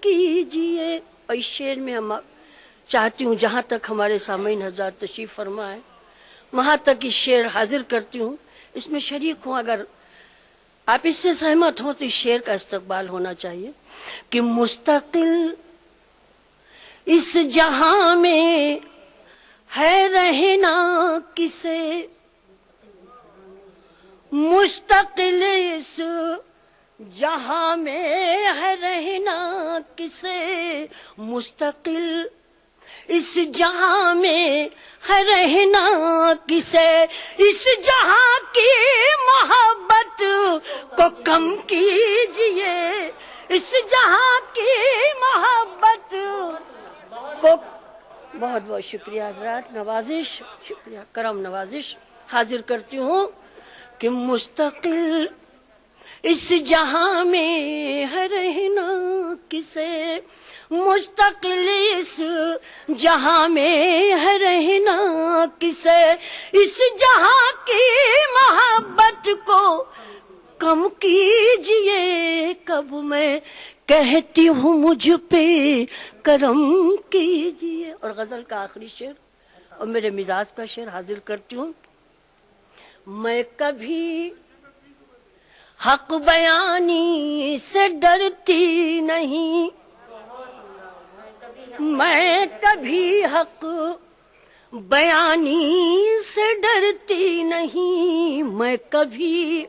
कीजिए। और इस शेर में हम चाहती हूँ जहाँ तक हमारे सामईन हज़रात तशरीफ फरमा है वहाँ तक इस शेर हाजिर करती हूँ, इसमें शरीक हूँ। अगर आप इससे सहमत हो तो इस शेर का इस्तकबाल होना चाहिए कि मुस्तकिल इस जहां में है रहना किसे, मुस्तकिल इस जहां में है रहना किसे, मुस्तकिल इस जहां में है रहना किसे, इस जहां की मोहब्बत को कम कीजिए, इस जहां की मोहब्बत को। बहुत बहुत शुक्रिया हजरात, नवाजिश, शुक्रिया करम नवाजिश हाजिर करती हूँ कि मुस्तकिल इस जहां में है रहना किसे, मुस्तकिल इस जहां में है रहना किसे, इस जहां की मोहब्बत को कम कीजिए। कब मैं कहती हूँ मुझ पे करम कीजिए। और गजल का आखिरी शेर और मेरे मिजाज का शेर हाजिर करती हूँ। मैं कभी हक बयानी से डरती नहीं, मैं कभी हक बयानी से डरती नहीं, मैं कभी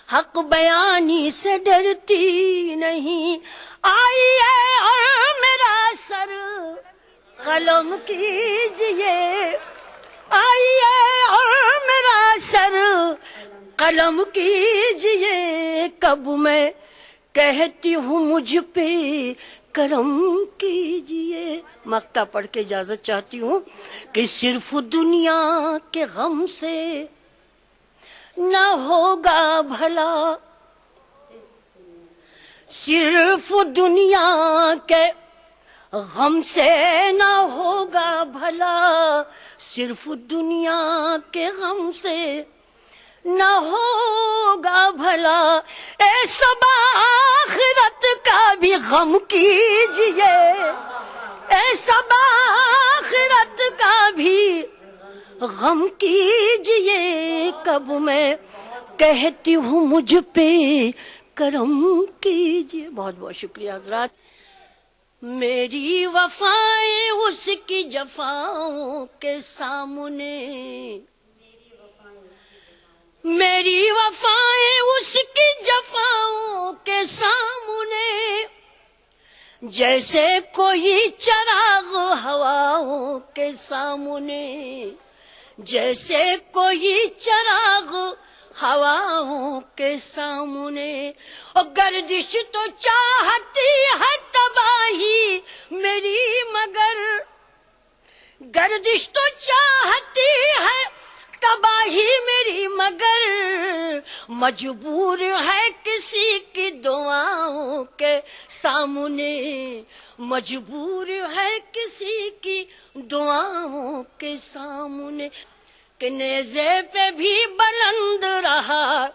हक बयानी से डरती नहीं। आइए और मेरा सर कलम कीजिए, आइए और मेरा सर कलम कीजिए। कब मैं कहती हूँ मुझ पे करम कीजिए। मक्ता पढ़ के इजाजत चाहती हूँ कि सिर्फ दुनिया के गम से न होगा भला, सिर्फ दुनिया के गम से न होगा भला, सिर्फ दुनिया के गम से न होगा भला। ए सब आखिरत का भी गम कीजिए, ए सब आखिरत का भी गम कीजिए। कब मैं कहती हूँ मुझ पे करम कीजिए। बहुत बहुत शुक्रिया हजरात। मेरी वफाएं उसकी जफाओं के सामने, मेरी वफाएं उसकी जफाओं के सामने, जैसे कोई चिराग हवाओं के सामने, जैसे कोई चिराग हवाओं के सामने। और गर्दिश तो चाहती है तबाही मेरी, मगर गर्दिश तो चाहती है तबाही मेरी, मगर मजबूर है किसी की दुआओं के सामने, मजबूर है किसी की दुआओं के सामने। कि नेज़े पे भी बुलंद रहा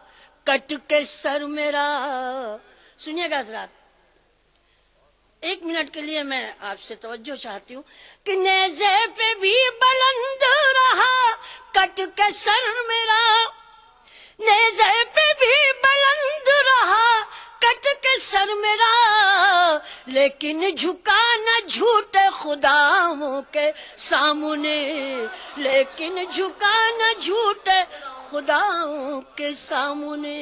कट के सर मेरा। सुनिएगा हज़रात, एक मिनट के लिए मैं आपसे तवज्जो चाहती हूँ कि नेज़े पे भी बुलंद रहा कट के सर मेरा, नेज़े पे भी बुलंद रहा कट के सर मेरा, लेकिन झुका न झूठे खुदाओं के सामने, लेकिन झुका न झूठे खुदाओं के सामने।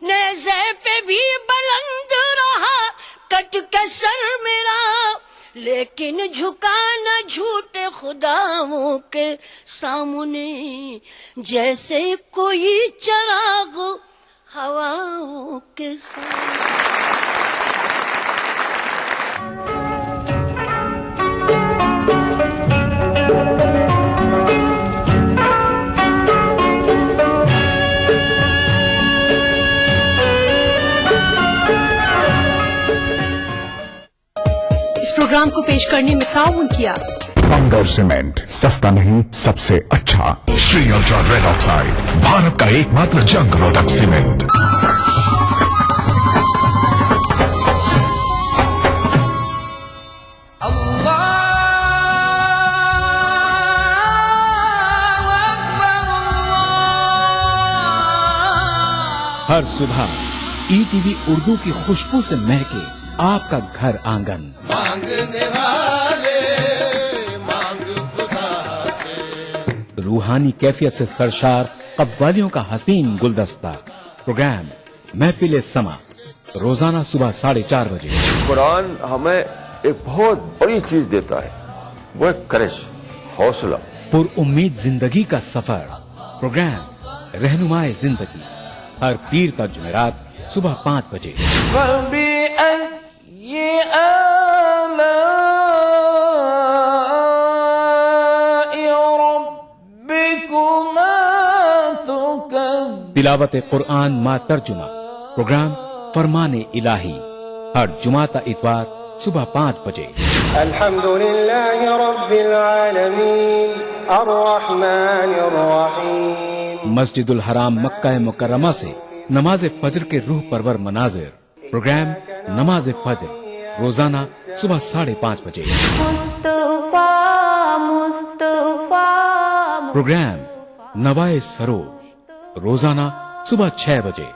नेज़े पे भी बुलंद रहा कट के सर मेरा, लेकिन झुका न झूठे खुदाओं के सामने। जैसे कोई चिराग हवाओं के सामने। इस प्रोग्राम को पेश करने में ताउन किया बंगर सीमेंट, सस्ता नहीं सबसे अच्छा। Shri ultra red oxide, Bharat का एकमात्र जंग रोधक सीमेंट। हर सुबह ईटीवी उर्दू की खुशबू से महके आपका घर आंगन। मांगने वाले मांग खुदा से। रूहानी कैफियत से सरशार कव्वालियों का हसीन गुलदस्ता। प्रोग्राम महफिल समा रोजाना सुबह 4:30 बजे। कुरान हमें एक बहुत बड़ी चीज देता है, वो है करेज, हौसला। पुरउम्मीद जिंदगी का सफर। प्रोग्राम रहनुमाए जिंदगी हर पीर तक जुमेरात सुबह 5 बजे। तिलावत कुरान मा तर्जुमा। प्रोग्राम फरमाने इलाही हर जुमाता इतवार सुबह 5 बजे। अल्हम्दुलिल्लाहि रब्बिल आलमीन अर्रहमानिर रहीम। मस्जिदुल हराम मक्का मुकर्रमा से नमाज फजर के रूह परवर मनाजिर। प्रोग्राम नमाज फजर रोजाना सुबह 5:30 बजे। प्रोग्राम नवाए सरोज रोजाना सुबह 6 बजे।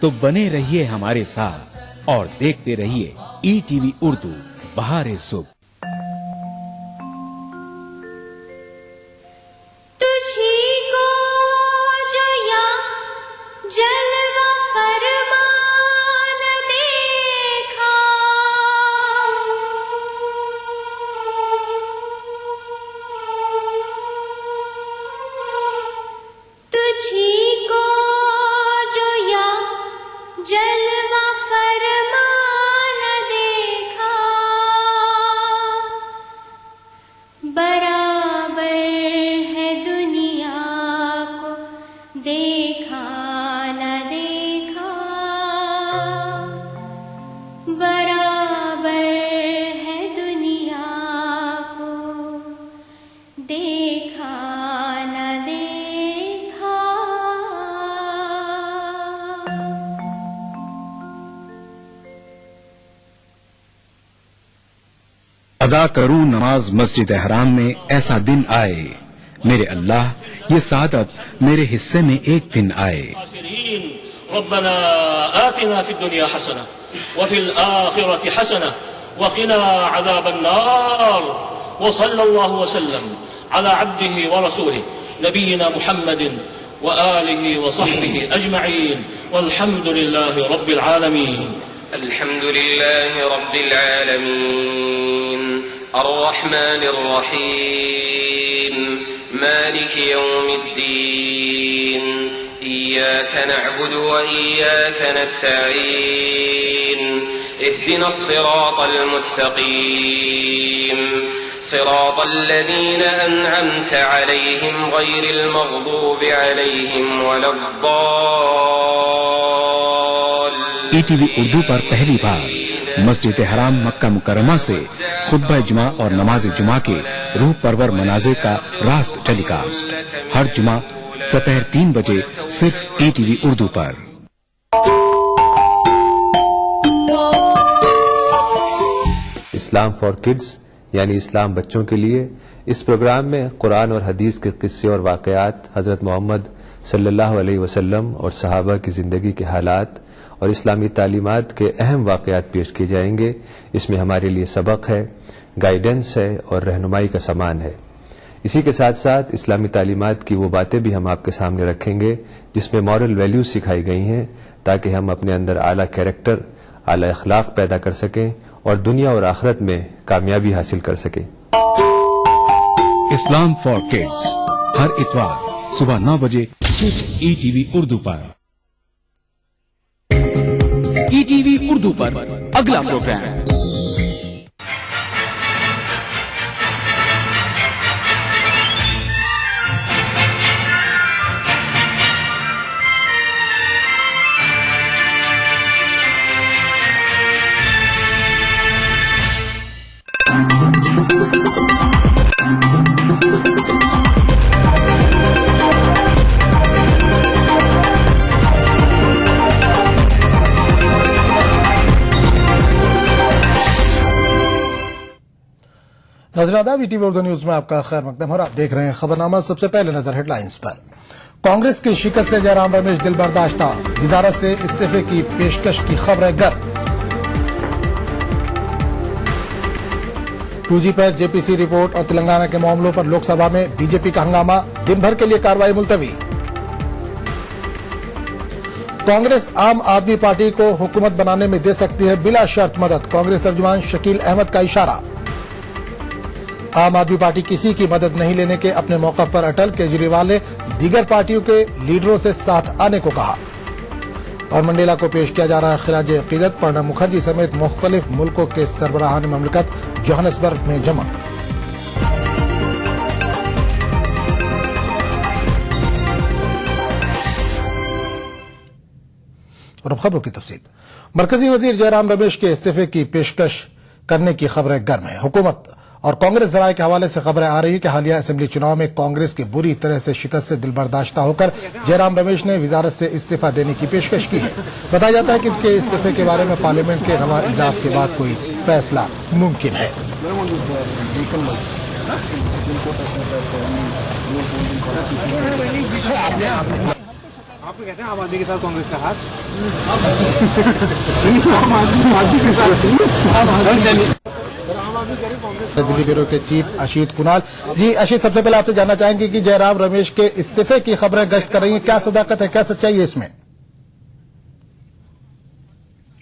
तो बने रहिए हमारे साथ और देखते रहिए ईटीवी उर्दू बहारे सुबह। तुझी को जो या जलवा फरमान देखा, तुझी को जो या जलवा फरमान देखा, बराबर है दुनिया को देखा न देखा, बराबर है दुनिया को देखा न देखा। अदा करूं नमाज मस्जिद हराम में ऐसा दिन आए, मेरे अल्लाह ये सादत मेरे हिस्से में एक दिन आए। रब्बना आतिना फिद दुनिया हसना व फिल आखिरति हसना व क़िना अज़ाबन नार व सल्लल्लाहु वसल्लम अला अब्दिही व रसूलिही नबियिना मुहम्मदिन व आलिही व सहबिही अजमईन वल्हम्दुलिल्लाहि रब्बिल आलमीन। अल्हम्दुलिल्लाहि रब्बिल आलमीन अर्रहमानिर रहीम मालिकि यौमिद्दीन इय्याक नअबुदु व इय्याक नस्तईन इहदिनस सिरातल मुस्तकीम सिरातल लज़ीना अनअमत अलैहिम गैरिल मग़दूबि अलैहिम वलद्दाल्लीन। ईटीवी उर्दू पर पहली बार मस्जिद हराम मक्का मुकर्रमा से खुतबा जुमा और नमाज जुमा के रूह परवर मनाजिर का रास्त टेलीकास्ट हर जुमा दोपहर 3 बजे सिर्फ ईटीवी उर्दू पर। इस्लाम फॉर किड्स यानी इस्लाम बच्चों के लिए, इस प्रोग्राम में कुरान और हदीस के किस्से और वाकयात, हजरत मोहम्मद सल्लल्लाहु अलैहि वसल्लम और सहाबा की जिंदगी के हालात और इस्लामी तालीमात के अहम वाकयात पेश किए जाएंगे। इसमें हमारे लिए सबक है, गाइडेंस है और रहनुमाई का सामान है। इसी के साथ साथ इस्लामी तालीमात की वो बातें भी हम आपके सामने रखेंगे जिसमें मॉरल वैल्यूज सिखाई गई हैं, ताकि हम अपने अंदर आला कैरेक्टर, आला अखलाक पैदा कर सकें और दुनिया और आखिरत में कामयाबी हासिल कर सकें। इस्लाम फॉर किड्स हर इतवार सुबह 9 बजे सिर्फ ईटीवी उर्दू पर। ईटीवी उर्दू पर अगला प्रोग्राम नाज़रीन आदाब, ईटीवी उर्दू न्यूज में आपका खैर मकदम और आप देख रहे हैं खबरनामा। सबसे पहले नजर हेडलाइंस पर। कांग्रेस की शिकस्त से जयराम रमेश दिल बर्दाश्ता, वजारत से इस्तीफे की पेशकश की खबरें गर्म। 2G पर जेपीसी रिपोर्ट और तेलंगाना के मामलों पर लोकसभा में बीजेपी का हंगामा, दिन भर के लिए कार्रवाई मुलतवी। कांग्रेस आम आदमी पार्टी को हुकूमत बनाने में दे सकती है बिला शर्त मदद, कांग्रेस तर्जुमान शकील अहमद का इशारा। आम आदमी पार्टी किसी की मदद नहीं लेने के अपने मौकफ पर अटल, केजरीवाल ने दीगर पार्टियों के लीडरों से साथ आने को कहा। और मंडेला को पेश किया जा रहा है खिराज अकीदत, प्रणब मुखर्जी समेत मुख्तलिफ मुल्कों के सरबराहान ममलकत जोहान्सबर्ग में जमा। और अब खबरों की तफसील। मरकजी वजीर जयराम रमेश के इस्तीफे की पेशकश करने की खबरें गर्म है। हुकूमत और कांग्रेस जराये के हवाले से खबरें आ रही है कि हालिया असेंबली चुनाव में कांग्रेस की बुरी तरह से शिकस्त से दिलबर्दाश्ता होकर जयराम रमेश ने वजारत से इस्तीफा देने की पेशकश की है। बताया जाता है कि उनके इस्तीफे के बारे में पार्लियामेंट के रवा इजलास के बाद कोई फैसला मुमकिन है। आपको कहते हैं आम आदमी के साथ कांग्रेस का हाथ दिल्ली ब्यूरो के चीफ अशीत कुणाल जी। अशीत, सबसे पहले आपसे जानना चाहेंगे कि जयराम रमेश के इस्तीफे की खबरें गश्त कर रही हैं, क्या सदाकत है, क्या सच्चाई है इसमें?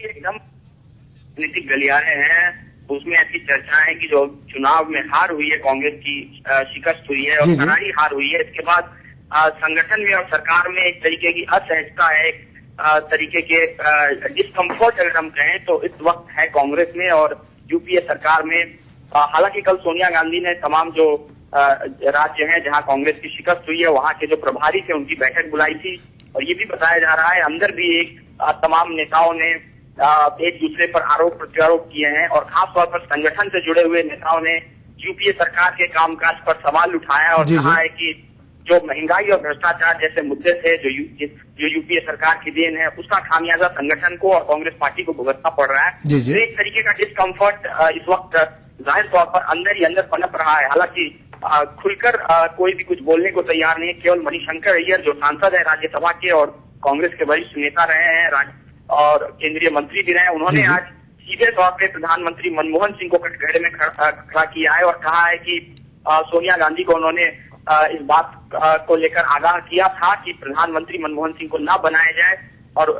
एकदम राजनीतिक गलियारे हैं, उसमें ऐसी चर्चा है कि जो चुनाव में हार हुई है, कांग्रेस की शिकस्त हुई है और करारी हार हुई है, इसके बाद संगठन में और सरकार में एक तरीके की असहजता है, एक तरीके के डिस्कम्फर्ट अगर हम कहें तो इस वक्त है कांग्रेस में और यूपीए सरकार में। हालांकि कल सोनिया गांधी ने तमाम जो राज्य हैं जहां कांग्रेस की शिकस्त हुई है वहां के जो प्रभारी थे उनकी बैठक बुलाई थी और ये भी बताया जा रहा है अंदर भी एक तमाम नेताओं ने एक दूसरे पर आरोप प्रत्यारोप किए हैं और खासतौर पर संगठन से जुड़े हुए नेताओं ने यूपीए सरकार के कामकाज पर सवाल उठाया और कहा है कि जो महंगाई और भ्रष्टाचार जैसे मुद्दे थे जो यूपीए सरकार की देन है उसका खामियाजा संगठन को और कांग्रेस पार्टी को भुगतना पड़ रहा है। तो एक तरीके का डिस्कम्फर्ट इस वक्त जाहिर तौर पर अंदर ही अंदर पनप रहा है। हालांकि खुलकर कोई भी कुछ बोलने को तैयार नहीं है। केवल मणिशंकर अय्यर जो सांसद है राज्यसभा के और कांग्रेस के वरिष्ठ नेता रहे हैं और केंद्रीय मंत्री भी रहे, उन्होंने आज सीधे तौर पर प्रधानमंत्री मनमोहन सिंह को कटघरे में खड़ा किया है और कहा है कि सोनिया गांधी को उन्होंने इस बात को लेकर आगाह किया था कि प्रधानमंत्री मनमोहन सिंह को ना बनाया जाए और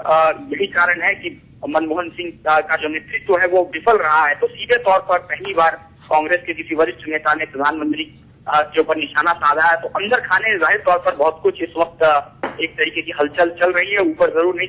यही कारण है कि मनमोहन सिंह का जो नेतृत्व है वो विफल रहा है। तो सीधे तौर पर पहली बार कांग्रेस के किसी वरिष्ठ नेता ने प्रधानमंत्री के ऊपर निशाना साधा है। तो अंदर खाने जाहिर तौर पर बहुत कुछ इस वक्त एक तरीके की हलचल चल रही है। ऊपर जरूर नहीं,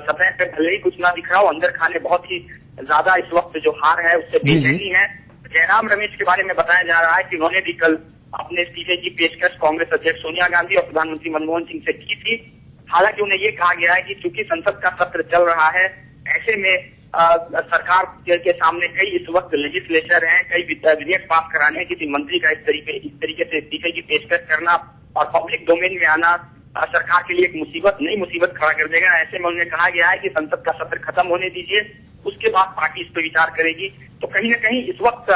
सतह पे भले ही कुछ ना दिख रहा हो, अंदर खाने बहुत ही ज्यादा इस वक्त जो हार है उससे बेचैनी है। जयराम रमेश के बारे में बताया जा रहा है कि उन्होंने भी कल अपने इस्तीफे की पेशकश कांग्रेस अध्यक्ष सोनिया गांधी और प्रधानमंत्री मनमोहन सिंह से की थी। हालांकि उन्हें ये कहा गया है कि चूंकि संसद का सत्र चल रहा है, ऐसे में सरकार के सामने कई इस वक्त लेजिस्लेचर हैं, कई विधेयक पास कराने, किसी मंत्री का इस तरीके से इस्तीफे की पेशकश करना और पब्लिक डोमेन में आना सरकार के लिए एक नई मुसीबत खड़ा कर देगा। ऐसे में उन्हें कहा गया है कि संसद का सत्र खत्म होने दीजिए, उसके बाद पार्टी इस पर विचार करेगी। तो कहीं न कहीं इस वक्त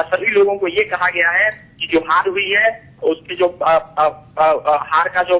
सभी लोगों को ये कहा गया है कि जो हार हुई है उसके जो हार का जो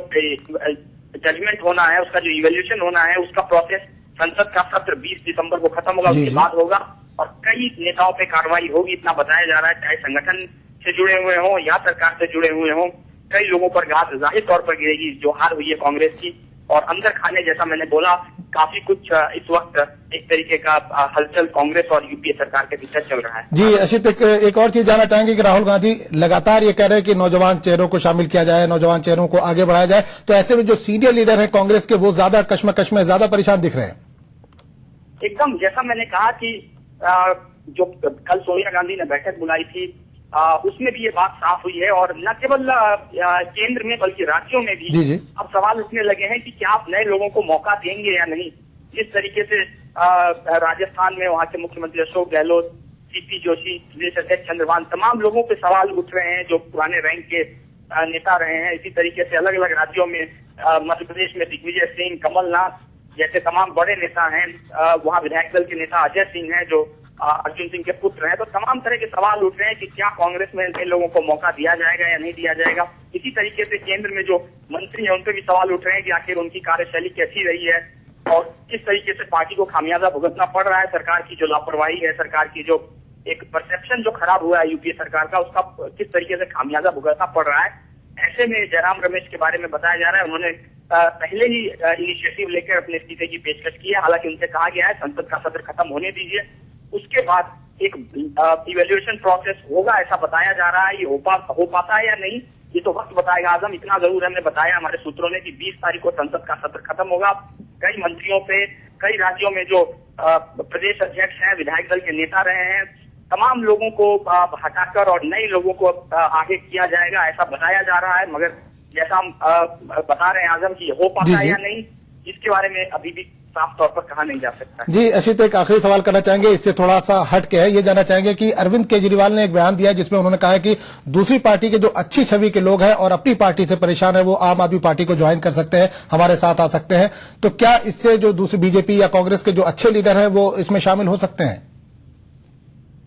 जजमेंट होना है, उसका जो इवैल्यूएशन होना है, उसका प्रोसेस संसद का सत्र 20 दिसंबर को खत्म होगा, उसके बाद होगा और कई नेताओं पे कार्रवाई होगी, इतना बताया जा रहा है। चाहे संगठन से जुड़े हुए हों या सरकार से जुड़े हुए हों, कई लोगों पर घात जाहिर तौर पर गिरेगी जो हार हुई है कांग्रेस की। और अंदर खाने जैसा मैंने बोला, काफी कुछ इस वक्त एक तरीके का हलचल कांग्रेस और यूपीए सरकार के भीतर चल रहा है। जी अशित, एक और चीज जानना चाहेंगे कि राहुल गांधी लगातार ये कह रहे हैं कि नौजवान चेहरों को शामिल किया जाए, नौजवान चेहरों को आगे बढ़ाया जाए, तो ऐसे में जो सीनियर लीडर है कांग्रेस के वो ज्यादा कश्मकश में, ज्यादा परेशान दिख रहे हैं। एकदम जैसा मैंने कहा कि जो कल सोनिया गांधी ने बैठक बुलाई थी उसमें भी ये बात साफ हुई है और न केवल केंद्र में बल्कि राज्यों में भी अब सवाल उठने लगे हैं कि क्या आप नए लोगों को मौका देंगे या नहीं। जिस तरीके से राजस्थान में वहां के मुख्यमंत्री अशोक गहलोत, सीपी जोशी, प्रदेश अध्यक्ष चंद्रभान, तमाम लोगों पे सवाल उठ रहे हैं जो पुराने रैंक के नेता रहे हैं। इसी तरीके से अलग अलग राज्यों में मध्य प्रदेश में दिग्विजय सिंह, कमलनाथ जैसे तमाम बड़े नेता हैं। वहाँ विधायक दल के नेता अजय सिंह हैं जो अर्जुन सिंह के पुत्र हैं। तो तमाम तरह के सवाल उठ रहे हैं कि क्या कांग्रेस में इन लोगों को मौका दिया जाएगा या नहीं दिया जाएगा। इसी तरीके से केंद्र में जो मंत्री हैं उन पर भी सवाल उठ रहे हैं कि आखिर उनकी कार्यशैली कैसी रही है और किस तरीके से पार्टी को खामियाजा भुगतना पड़ रहा है। सरकार की जो लापरवाही है, सरकार की जो एक परसेप्शन जो खराब हुआ है यूपीए सरकार का, उसका किस तरीके से खामियाजा भुगतना पड़ रहा है। ऐसे में जयराम रमेश के बारे में बताया जा रहा है उन्होंने पहले ही इनिशिएटिव लेकर अपने इस्तीफे की पेशकश की है। हालांकि उनसे कहा गया है संसद का सत्र खत्म होने दीजिए, उसके बाद एक इवेल्युएशन प्रोसेस होगा, ऐसा बताया जा रहा है। ये हो पाता है या नहीं ये तो वक्त बताएगा। आजम इतना जरूर हमने बताया हमारे सूत्रों ने कि 20 तारीख को संसद का सत्र खत्म होगा। कई मंत्रियों पे, कई राज्यों में जो प्रदेश अध्यक्ष हैं, विधायक दल के नेता रहे हैं, तमाम लोगों को हटाकर और नए लोगों को आगे किया जाएगा, ऐसा बताया जा रहा है। मगर जैसा हम बता रहे हैं आजम की हो पाता है या नहीं, इसके बारे में अभी भी साफ तौर पर कहा नहीं जा सकता। जी अशित, एक आखिरी सवाल करना चाहेंगे, इससे थोड़ा सा हट के है, ये जानना चाहेंगे कि अरविंद केजरीवाल ने एक बयान दिया जिसमें उन्होंने कहा है कि दूसरी पार्टी के जो अच्छी छवि के लोग हैं और अपनी पार्टी से परेशान है वो आम आदमी पार्टी को ज्वाइन कर सकते हैं, हमारे साथ आ सकते हैं। तो क्या इससे जो दूसरी बीजेपी या कांग्रेस के जो अच्छे लीडर हैं वो इसमें शामिल हो सकते हैं?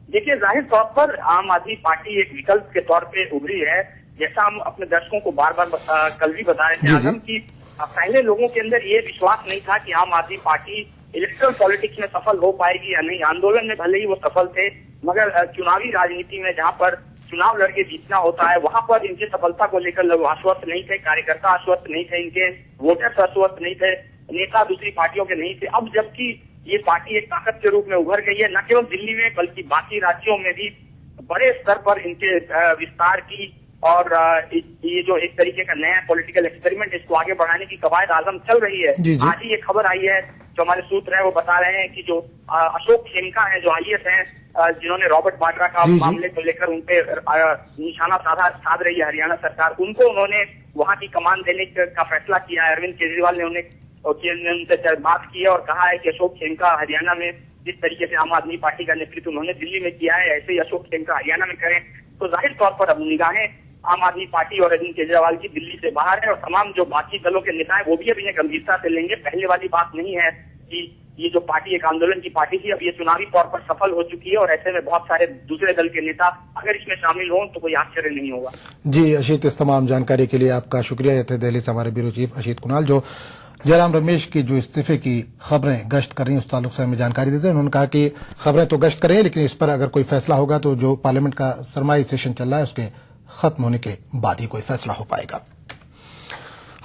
देखिए, जाहिर तौर पर आम आदमी पार्टी एक विकल्प के तौर पे उभरी है। जैसा हम अपने दर्शकों को बार बार कल भी बता रहे थे आजम की, पहले लोगों के अंदर ये विश्वास नहीं था कि आम आदमी पार्टी इलेक्ट्रल पॉलिटिक्स में सफल हो पाएगी या नहीं। आंदोलन में भले ही वो सफल थे, मगर चुनावी राजनीति में जहां पर चुनाव लड़के जीतना होता है वहां पर इनकी सफलता को लेकर लोग आश्वस्त नहीं थे, कार्यकर्ता आश्वस्त नहीं थे, इनके वोटर्स आश्वस्त नहीं थे, नेता दूसरी पार्टियों के नहीं थे। अब जबकि ये पार्टी एक ताकत के रूप में उभर गई है, न केवल दिल्ली में बल्कि बाकी राज्यों में भी बड़े स्तर पर इनके विस्तार की और ये जो एक तरीके का नया पॉलिटिकल एक्सपेरिमेंट, इसको आगे बढ़ाने की कवायद आजम चल रही है। आज ही ये खबर आई है, जो हमारे सूत्र है वो बता रहे हैं कि जो अशोक खेमका है, जो IAS हैं, जिन्होंने रॉबर्ट वाड्रा का मामले को लेकर उनपे निशाना साध रही है हरियाणा सरकार, उनको उन्होंने वहां की कमान देने का फैसला किया है। अरविंद केजरीवाल ने उनसे बात की है और कहा है कि अशोक खेमका हरियाणा में जिस तरीके से आम आदमी पार्टी का नेतृत्व उन्होंने दिल्ली में किया है, ऐसे ही अशोक खेमका हरियाणा में करें। तो जाहिर तौर पर अब निगाहें आम आदमी पार्टी और अरविंद केजरीवाल की दिल्ली से बाहर है और तमाम जो बाकी दलों के नेता हैं वो भी अब इन्हें गंभीरता से लेंगे। पहले वाली बात नहीं है कि ये जो पार्टी एक आंदोलन की पार्टी थी, अब ये चुनावी तौर पर सफल हो चुकी है और ऐसे में बहुत सारे दूसरे दल के नेता अगर इसमें शामिल हों तो कोई आश्चर्य नहीं होगा। जी अशित, इस तमाम जानकारी के लिए आपका शुक्रिया। ये थे दिल्ली से हमारे ब्यूरो चीफ अशित कुणाल, जो जयराम रमेश की जो इस्तीफे की खबरें गश्त कर रही हैं उस ताल्लुक से हमें जानकारी देते हैं। उन्होंने कहा कि खबरें तो गश्त कर रही हैं, लेकिन इस पर अगर कोई फैसला होगा तो जो पार्लियामेंट का सरमाई सेशन चल रहा है उसके खत्म होने के बाद ही कोई फैसला हो पाएगा।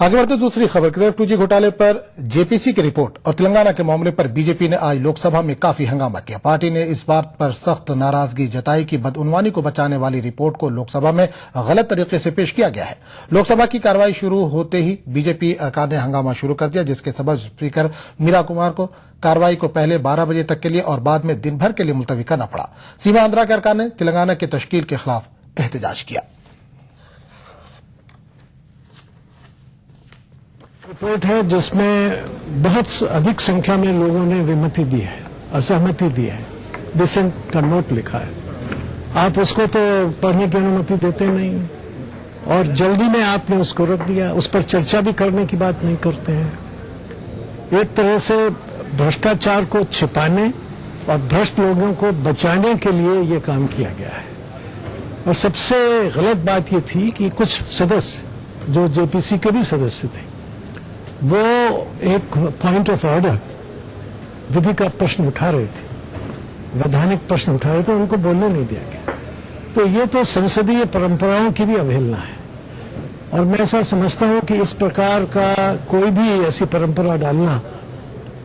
आगे बढ़ते दूसरी खबर की तरफ। 2G घोटाले पर जेपीसी की रिपोर्ट और तेलंगाना के मामले पर बीजेपी ने आज लोकसभा में काफी हंगामा किया। पार्टी ने इस बात पर सख्त नाराजगी जताई कि बदउनवानी को बचाने वाली रिपोर्ट को लोकसभा में गलत तरीके से पेश किया गया है। लोकसभा की कार्रवाई शुरू होते ही बीजेपी अरकान ने हंगामा शुरू कर दिया, जिसके सबब स्पीकर मीरा कुमार को कार्रवाई को पहले 12 बजे तक के लिए और बाद में दिन भर के लिए मुलतवी करना पड़ा। सीमा आंध्रा के अरकान ने तेलंगाना की तश्कील के खिलाफ एहतजाज किया। रिपोर्ट है जिसमें बहुत अधिक संख्या में लोगों ने विमति दी है, असहमति दी है, डिसेंट का नोट लिखा है। आप उसको तो पढ़ने की अनुमति देते नहीं और जल्दी में आपने उसको रख दिया, उस पर चर्चा भी करने की बात नहीं करते हैं। एक तरह से भ्रष्टाचार को छिपाने और भ्रष्ट लोगों को बचाने के लिए ये काम किया गया है। और सबसे गलत बात ये थी कि कुछ सदस्य जो जेपीसी के भी सदस्य थे वो एक पॉइंट ऑफ ऑर्डर विधि का प्रश्न उठा रहे थे, वैधानिक प्रश्न उठा रहे थे, उनको बोलने नहीं दिया गया। तो ये तो संसदीय परंपराओं की भी अवहेलना है और मैं ऐसा समझता हूं कि इस प्रकार का कोई भी ऐसी परंपरा डालना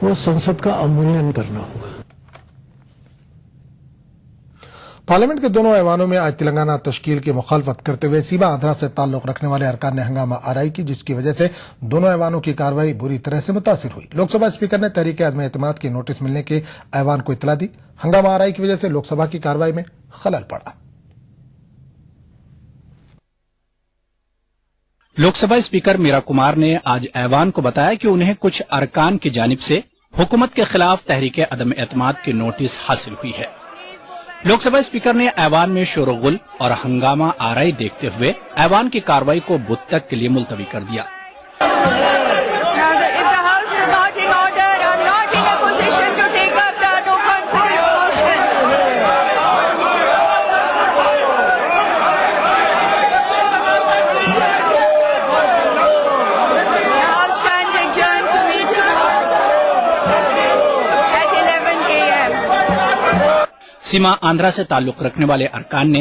वो संसद का अवमूल्यन करना होगा। पार्लियामेंट के दोनों ऐवानों में आज तेलंगाना तश्कील की मुखालफत करते हुए सीमा आंध्रा से ताल्लुक रखने वाले अरकान ने हंगामा आराई की, जिसकी वजह से दोनों ऐवानों की कार्रवाई बुरी तरह से मुतासिर हुई। लोकसभा स्पीकर ने तहरीक अदम एतमाद की नोटिस मिलने के ऐवान को इतला दी। हंगामा आराई की वजह से लोकसभा की कार्रवाई में खलल पड़ा। लोकसभा स्पीकर मीरा कुमार ने आज ऐवान को बताया कि उन्हें कुछ अरकान की जानिब से हुकूमत के खिलाफ तहरीक अदम एतमाद की नोटिस हासिल हुई है। लोकसभा स्पीकर ने ऐवान में शोरगुल और हंगामा आराई देखते हुए ऐवान की कार्रवाई को बुध तक के लिए मुलतवी कर दिया। सीमा आंध्रा से ताल्लुक रखने वाले अरकान ने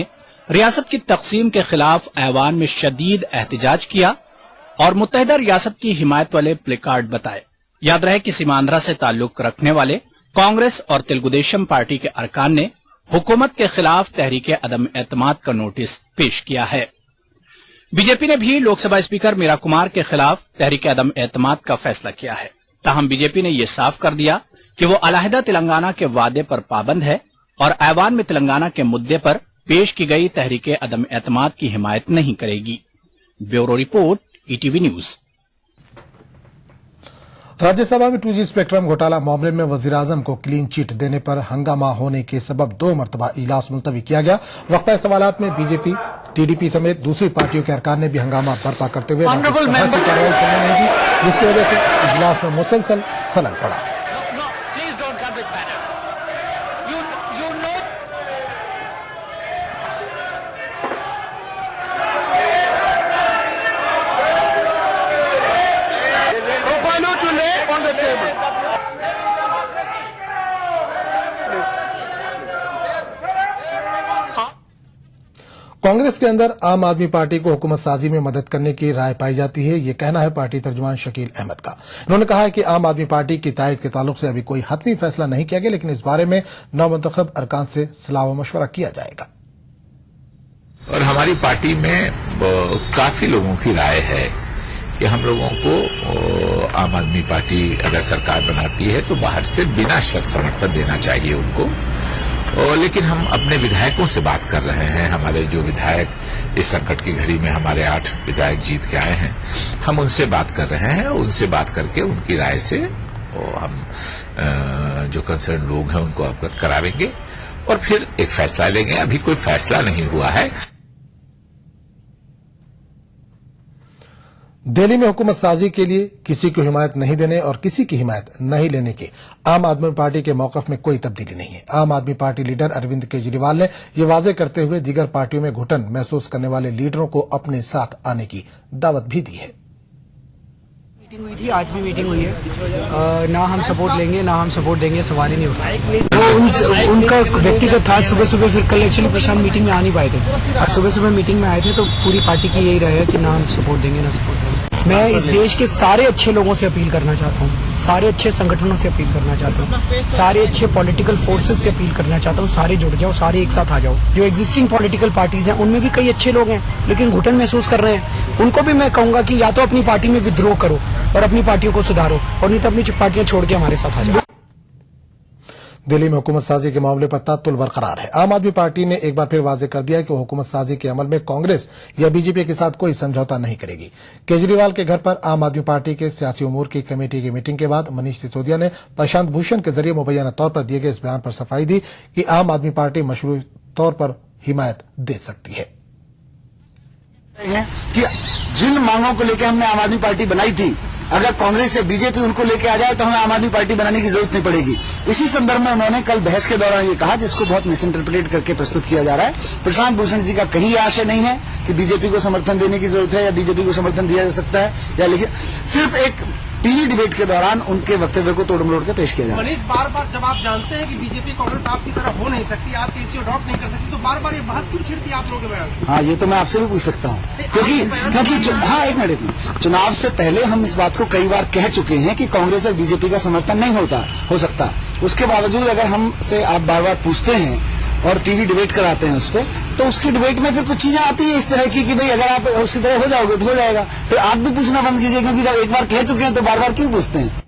रियासत की तकसीम के खिलाफ ऐवान में शदीद एहतजाज किया और मुत्तहिदा रियासत की हिमायत वाले प्लेकार्ड बताए। याद रहे कि सीमा आंध्रा से ताल्लुक रखने वाले कांग्रेस और तेलुगुदेशम पार्टी के अरकान ने हुकूमत के खिलाफ तहरीके अदम एतमाद का नोटिस पेश किया है। बीजेपी ने भी लोकसभा स्पीकर मीरा कुमार के खिलाफ तहरीके अदम एतमाद का फैसला किया है। ताहम बीजेपी ने यह साफ कर दिया कि वो अलहदा तेलंगाना के वादे पर पाबंद है और ऐवान में तेलंगाना के मुद्दे पर पेश की गई तहरीके अदम एतमाद की हिमायत नहीं करेगी। Bureau report, ETV news. Rajya Sabha में 2G स्पेक्ट्रम घोटाला मामले में वजीर-आजम को क्लीन चिट देने पर हंगामा होने के सबब 2 मरतबा इजलास मुलतवी किया गया। वक्फा सवालात में बीजेपी, टीडीपी समेत दूसरी पार्टियों के अरकान ने भी हंगामा बर्पा करते हुए राज्यसभा की कार्रवाई करने नहीं दी, जिसकी वजह से इजलास में मुसलसल खलल पड़ा। कांग्रेस के अंदर आम आदमी पार्टी को हुकूमत साजी में मदद करने की राय पाई जाती है, ये कहना है पार्टी तर्जुमान शकील अहमद का। उन्होंने कहा है कि आम आदमी पार्टी की तायद के ताल्लुक से अभी कोई हतमी फैसला नहीं किया गया, लेकिन इस बारे में नवमुंतखब अरकान से सलाह व मशवरा किया जाएगा। और हमारी पार्टी में काफी लोगों की राय है कि हम लोगों को आम आदमी पार्टी अगर सरकार बनाती है तो बाहर से बिना शर्त समर्थन देना चाहिए उनको। लेकिन हम अपने विधायकों से बात कर रहे हैं। हमारे जो विधायक इस संकट की घड़ी में हमारे 8 विधायक जीत के आए हैं, हम उनसे बात कर रहे हैं। उनसे बात करके उनकी राय से हम जो कंसर्न लोग हैं उनको अवगत करावेंगे और फिर एक फैसला लेंगे। अभी कोई फैसला नहीं हुआ है। दिल्ली में हुकूमत साजी के लिए किसी को हिमायत नहीं देने और किसी की हिमायत नहीं लेने के आम आदमी पार्टी के मौकफ में कोई तब्दीली नहीं है। आम आदमी पार्टी लीडर अरविंद केजरीवाल ने यह वाजे करते हुए दीगर पार्टियों में घुटन महसूस करने वाले लीडरों को अपने साथ आने की दावत भी दी है। मीटिंग हुई थी, आज भी मीटिंग हुई है। ना हम सपोर्ट लेंगे ना हम सपोर्ट देंगे, सवाल ही नहीं उठा। वो उनका व्यक्तिगत था। सुबह सुबह फिर कल एक्चुअली प्रशांत मीटिंग में आ नहीं पाए थे और सुबह सुबह मीटिंग में आए थे, तो पूरी पार्टी की यही राय है कि ना हम सपोर्ट देंगे ना सपोर्ट देंगे। मैं इस देश के सारे अच्छे लोगों से अपील करना चाहता हूँ, सारे अच्छे संगठनों से अपील करना चाहता हूँ, सारे अच्छे पॉलिटिकल फोर्सेस से अपील करना चाहता हूँ, सारे जुड़ जाओ, सारे एक साथ आ जाओ। जो एग्जिस्टिंग पॉलिटिकल पार्टीज हैं उनमें भी कई अच्छे लोग हैं लेकिन घुटन महसूस कर रहे हैं। उनको भी मैं कहूंगा कि या तो अपनी पार्टी में विद्रोह करो और अपनी पार्टियों को सुधारो, और नहीं तो अपनी पार्टियां छोड़ के हमारे साथ आ जाओ। दिल्ली में हुकूमत साजी के मामले पर तातुल बरकरार है। आम आदमी पार्टी ने एक बार फिर वाजे कर दिया कि वो हुकूमत साजी के अमल में कांग्रेस या बीजेपी के साथ कोई समझौता नहीं करेगी। केजरीवाल के घर पर आम आदमी पार्टी के सियासी उमूर की कमेटी की मीटिंग के बाद मनीष सिसोदिया ने प्रशांत भूषण के जरिए मुबैना तौर पर दिए गए इस बयान पर सफाई दी कि आम आदमी पार्टी मशरूई तौर पर हिमायत दे सकती है। कि जिन मांगों को लेकर हमने आम आदमी पार्टी बनाई थी, अगर कांग्रेस या बीजेपी उनको लेके आ जाए तो हमें आम आदमी पार्टी बनाने की जरूरत नहीं पड़ेगी। इसी संदर्भ में उन्होंने कल बहस के दौरान ये कहा, जिसको बहुत मिस इंटरप्रिटेट करके प्रस्तुत किया जा रहा है। प्रशांत भूषण जी का कहीं आशय नहीं है कि बीजेपी को समर्थन देने की जरूरत है या बीजेपी को समर्थन दिया जा सकता है, या लेकिन सिर्फ एक टीवी डिबेट के दौरान उनके वक्तव्य को तोड़ मरोड़ के पेश किया जा रहा है। मनीष, बार बार जब आप जानते हैं कि बीजेपी कांग्रेस आपकी तरह हो नहीं सकती, आप किसी को अडॉप्ट नहीं कर सकती, तो बार बार ये बहस क्यों छिड़ती आप लोगों के बयान? हाँ, ये तो मैं आपसे भी पूछ सकता हूँ, क्योंकि हाँ, एक मिनट, चुनाव से पहले हम इस बात को कई बार कह चुके हैं कि कांग्रेस और बीजेपी का समर्थन नहीं हो सकता। उसके बावजूद अगर हमसे आप बार बार पूछते हैं और टीवी डिबेट कराते हैं उस पर, तो उसकी डिबेट में फिर कुछ चीजें आती है इस तरह की कि भाई अगर आप उसकी तरह हो जाओगे तो हो जाएगा। फिर आप भी पूछना बंद कीजिए, क्योंकि जब एक बार कह चुके हैं तो बार बार क्यों पूछते हैं?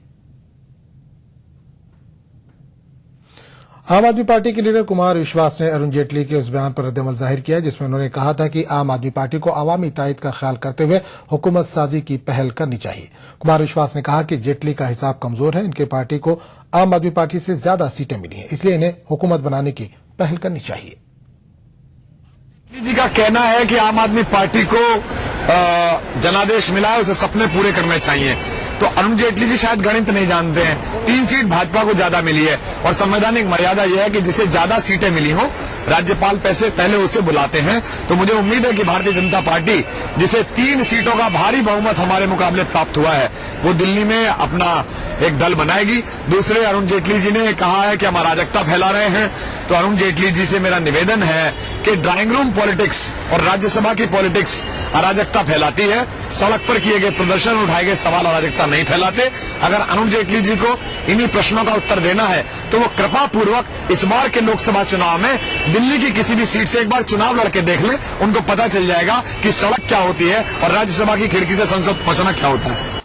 आम आदमी पार्टी के लीडर कुमार विश्वास ने अरुण जेटली के उस बयान पर रद्दअमल जाहिर किया जिसमें उन्होंने कहा था कि आम आदमी पार्टी को अवामी तायद का ख्याल करते हुए हुकूमत साजी की पहल करनी चाहिए। कुमार विश्वास ने कहा कि जेटली का हिसाब कमजोर है, इनके पार्टी को आम आदमी पार्टी से ज्यादा सीटें मिली हैं, इसलिए इन्हें हुकूमत बनाने की पहल करनी चाहिए। जी का कहना है कि आम आदमी पार्टी को जनादेश मिला है उसे सपने पूरे करने चाहिए। तो अरुण जेटली जी शायद गणित नहीं जानते हैं। 3 सीट भाजपा को ज्यादा मिली है और संवैधानिक मर्यादा यह है कि जिसे ज्यादा सीटें मिली हो राज्यपाल पहले उसे बुलाते हैं। तो मुझे उम्मीद है कि भारतीय जनता पार्टी जिसे 3 सीटों का भारी बहुमत हमारे मुकाबले प्राप्त हुआ है वो दिल्ली में अपना एक दल बनाएगी। दूसरे, अरुण जेटली जी ने कहा है कि हम अराजकता फैला रहे हैं, तो अरुण जेटली जी से मेरा निवेदन है कि ड्राइंग रूम पॉलिटिक्स और राज्यसभा की पॉलिटिक्स अराजकता फैलाती है। सड़क पर किए गए प्रदर्शन, उठाए गए सवाल अराजकता नहीं फैलाते। अगर अरुण जेटली जी को इन्हीं प्रश्नों का उत्तर देना है तो वो कृपा पूर्वक इस बार के लोकसभा चुनाव में दिल्ली की किसी भी सीट से एक बार चुनाव लड़के देख लें। उनको पता चल जाएगा कि सड़क क्या होती है और राज्यसभा की खिड़की से संसद पहुंचना क्या होता है।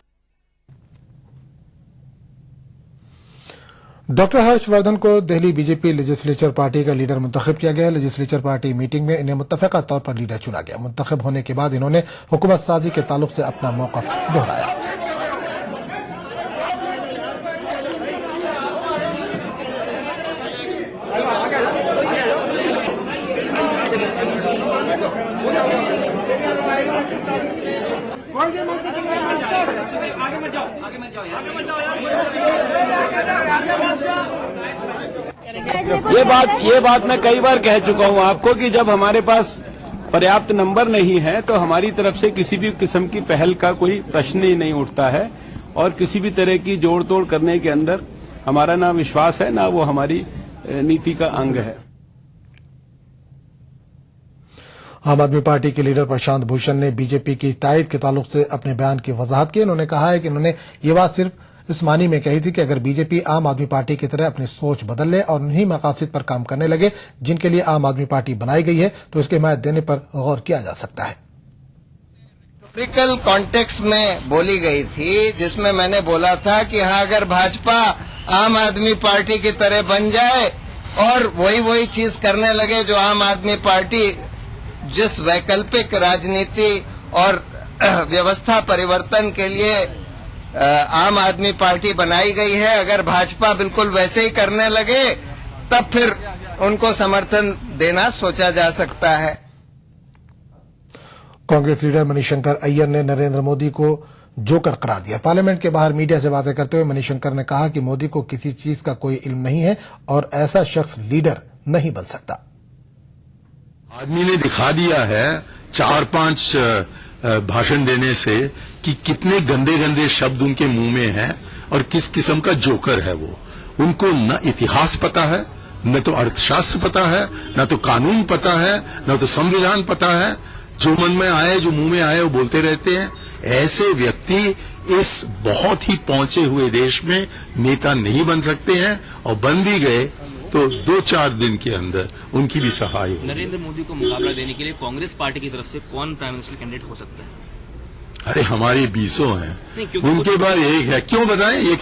डॉक्टर हर्षवर्धन को दिल्ली बीजेपी लेजिस्लेचर पार्टी का लीडर मुंतखब किया गया। लेजिस्लेचर पार्टी मीटिंग में इन्हें मुत्तफ़िक़ा तौर पर लीडर चुना गया। मुंतखब होने के बाद इन्होंने हुकूमत साजी के ताल्लुक से अपना मौक़िफ़ दोहराया। ये बात मैं कई बार कह चुका हूं आपको कि जब हमारे पास पर्याप्त नंबर नहीं है तो हमारी तरफ से किसी भी किस्म की पहल का कोई प्रश्न ही नहीं उठता है और किसी भी तरह की जोड़ तोड़ करने के अंदर हमारा ना विश्वास है ना वो हमारी नीति का अंग है। आम आदमी पार्टी के लीडर प्रशांत भूषण ने बीजेपी की तायद के ताल्लुक से अपने बयान की वजाहत की। उन्होंने कहा है कि उन्होंने ये बात सिर्फ इस मानी में कही थी कि अगर बीजेपी आम आदमी पार्टी की तरह अपनी सोच बदल ले और उन्हीं मकासद पर काम करने लगे जिनके लिए आम आदमी पार्टी बनाई गई है तो इसकी हिमायत देने पर गौर किया जा सकता है। हिस्टोरिकल कॉन्टेक्स्ट में बोली गई थी जिसमें मैंने बोला था कि हाँ, अगर भाजपा आम आदमी पार्टी की तरह बन जाए और वही चीज करने लगे जो आम आदमी पार्टी जिस वैकल्पिक राजनीति और व्यवस्था परिवर्तन के लिए आम आदमी पार्टी बनाई गई है, अगर भाजपा बिल्कुल वैसे ही करने लगे तब फिर उनको समर्थन देना सोचा जा सकता है। कांग्रेस लीडर मनीशंकर अय्यर ने नरेंद्र मोदी को जोकर करार दिया। पार्लियामेंट के बाहर मीडिया से बातें करते हुए मनीशंकर ने कहा कि मोदी को किसी चीज का कोई इल्म नहीं है और ऐसा शख्स लीडर नहीं बन सकता। आदमी ने दिखा दिया है 4-5 भाषण देने से कि कितने गंदे गंदे शब्द उनके मुंह में हैं और किस किस्म का जोकर है वो। उनको न इतिहास पता है, न तो अर्थशास्त्र पता है, न तो कानून पता है, न तो संविधान पता है। जो मन में आए, जो मुंह में आए वो बोलते रहते हैं। ऐसे व्यक्ति इस बहुत ही पहुंचे हुए देश में नेता नहीं बन सकते हैं और बन भी गए तो 2-4 दिन के अंदर उनकी भी सहाय होगी। नरेंद्र मोदी को मुकाबला देने के लिए कांग्रेस पार्टी की तरफ से कौन प्राइम मिनिस्टर कैंडिडेट हो सकता है? अरे हमारे 20 हैं, उनके बाद एक है। क्यों बताएं?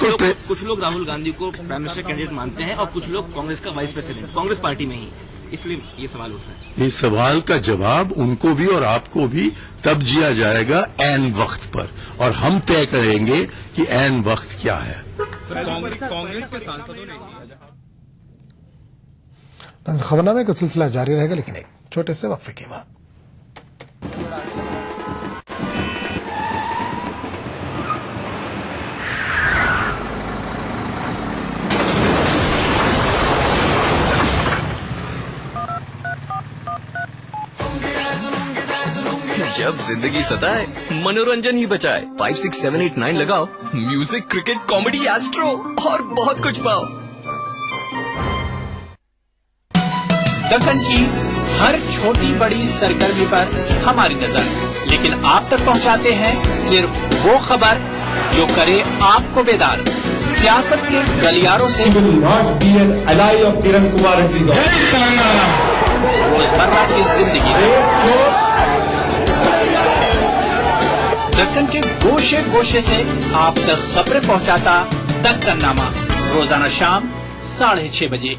कुछ लोग राहुल गांधी को प्राइम मिनिस्टर कैंडिडेट मानते हैं और कुछ लोग कांग्रेस का वाइस प्रेसिडेंट, कांग्रेस पार्टी में ही, इसलिए ये सवाल उठ रहा है। इस सवाल का जवाब उनको भी और आपको भी तब दिया जाएगा ऐन वक्त पर, और हम तय करेंगे कि ऐन वक्त क्या है। कांग्रेस के सांसदों ने खबरनामे का सिलसिला जारी रहेगा, लेकिन एक छोटे से वक्फे के बाद। जब जिंदगी सताए मनोरंजन ही बचाए। 5, 6, 7, 8, 9 लगाओ, म्यूजिक, क्रिकेट, कॉमेडी, एस्ट्रो और बहुत कुछ पाओ। दक्कन की हर छोटी बड़ी सरगर्मी पर हमारी नजर, लेकिन आप तक पहुंचाते हैं सिर्फ वो खबर जो करे आपको बेदार। सियासत के गलियारों से रोजमर्रा की जिंदगी, दक्कन के गोशे गोशे से आप तक खबरें पहुंचाता दक्कन नामा, रोजाना शाम 6:30 बजे।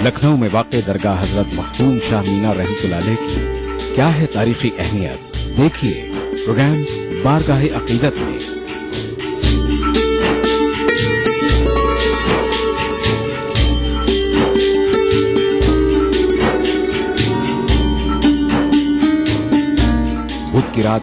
लखनऊ में वाक़ दरगाह हजरत मखदूम शाह मीना रहमतुल्लाह अलैह की क्या है तारीखी अहमियत, देखिए प्रोग्राम बारगाह अक़ीदत में। बुध की रात